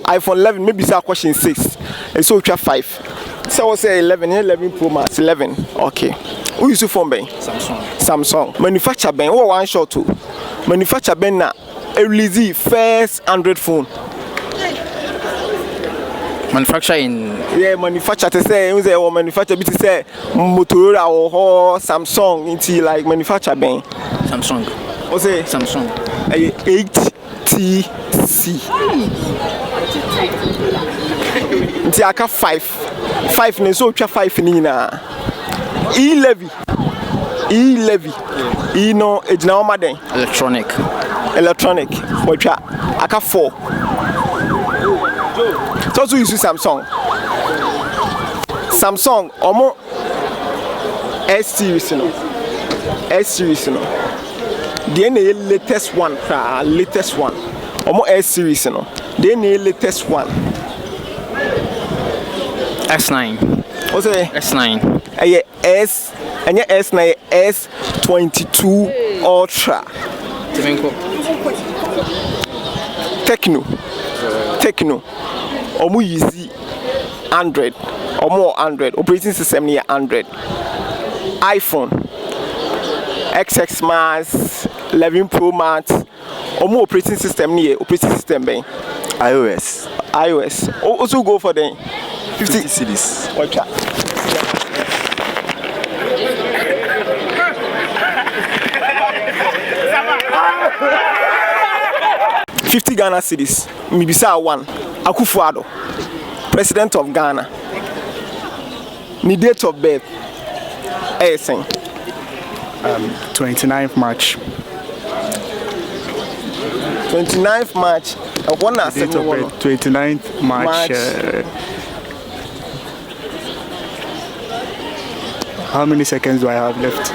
iPhone 11 maybe say question 6 and so try 5 so say 11 Pro Max 11 okay who use phone ben Samsung manufacturer ben what one shot to manufacturer ben na release first Android phone manufacturer in manufacturer to say or manufacturer bit say Motorola or Samsung into like manufacturer ben Samsung what say Samsung 8TC nti aka 5 ne so twa 5 ni na E11 E no ejina o maden electronic watwa aka 4 so use Samsung omo S series no the latest one omo S series no the latest one S9 what's it S9 S and your S9 S22 Ultra Techno omo use Android operating system near Android iPhone XX Max 11 Pro Max omo operating system ben iOS also go for the 50 cedis. Okay. $50 Ghana cedis. Mibisa one. Akufo-Addo, President of Ghana. Ni date of birth. 29th March. 29th March. Date of birth 29th March. How many seconds do I have left?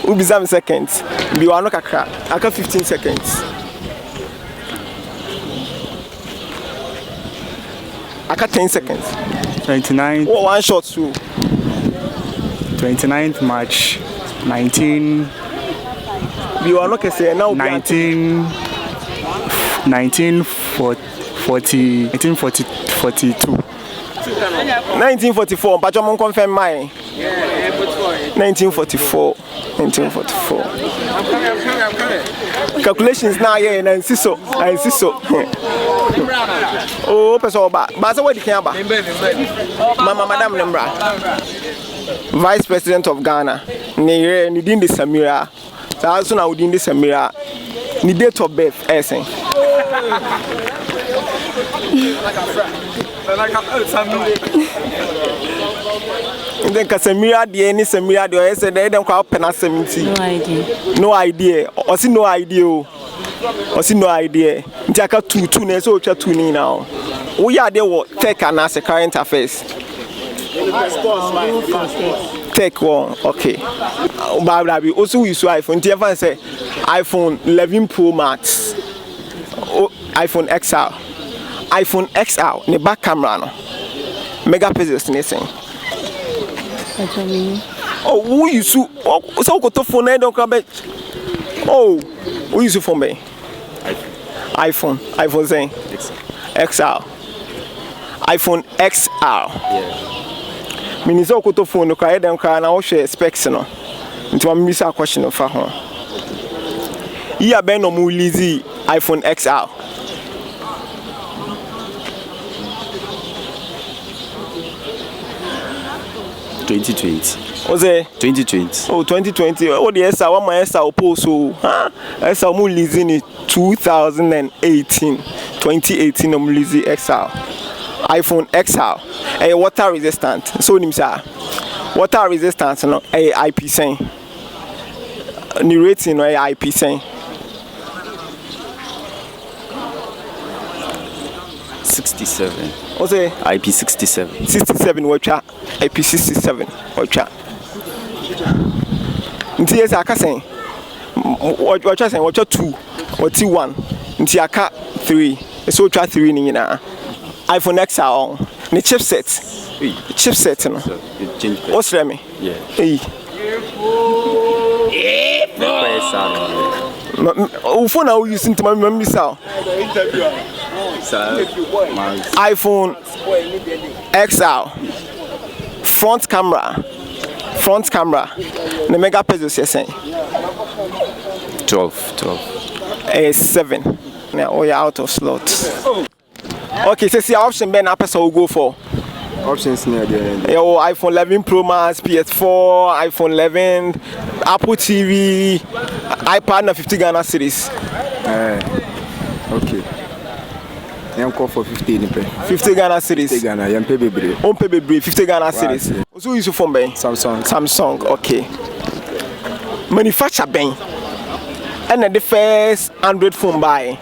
Ubizam seconds. Biwano kakra. Aka 15 seconds. Aka 10 seconds. 29th. Oh, one shot too. 29th March 19. Biwano kese now 1942. 1944. Pacho mon confirm mine. 1944. Calculations now yeah na insiso. Oh person ba so what can ba mama madam Nembra Vice President of Ghana ni din de Samira sa so na udin de Samira ni date of birth esen then Casemira the ni Samira the I said dem kwa pena 70 no idea or see no idea nti aka 2 na so twa 2 ni now we are there what tech and as current affairs tech one okay Baby also use iPhone nti ever say iPhone 11 Pro Max iPhone XR ne back camera no megapixels ni sen oh who use so go to phone na don come oh who use phone be iPhone saying XR iPhone XR yeah meaning so go to phone no cry dem cry na wo share specs no nti ma mi sa question of ho iya ben no mu release iPhone XR 2020. Was it 2020? Oh, 2020. Oh, the SR one my SR post so SR mu releasing in 2018. 2018 I'm releasing XR. iPhone XR. Water resistant. So nim sir. Water resistant no IP10. Ni rating no IP10. 67. What's it? IP67. 67 watcha. IP67 watcha. Nti yes aka sen. Watcha sen watcha 2. Watcha 1. Nti aka 3. So watcha 3 ni nyina. iPhone XR on. Ni chipset. Chipset no. What's that me? Yeah. Hey. Phone now using to my memory sound. Sir, iPhone XR. Front camera. The megapixels you're saying. 12. 7. Now you're out of slots. Okay, so see option Ben Apple will go for. Options near the end. iPhone 11 Pro Max, PS4, iPhone 11, Apple TV, iPad na 50 Ghana series. Okay. I'm call for 50 50 Ghana series. 50 Ghana, I'm pay baby. On pay baby 50 Ghana series. Who use your phone Ben? Samsung, okay. Manufacture Ben. And then the first Android phone buy.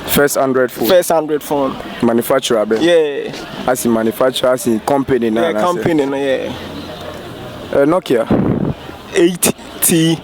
First Android phone. Manufacturer Ben. Yeah. As in manufacturer, as in company now. Yeah, company now, yeah. Nokia. 8TC.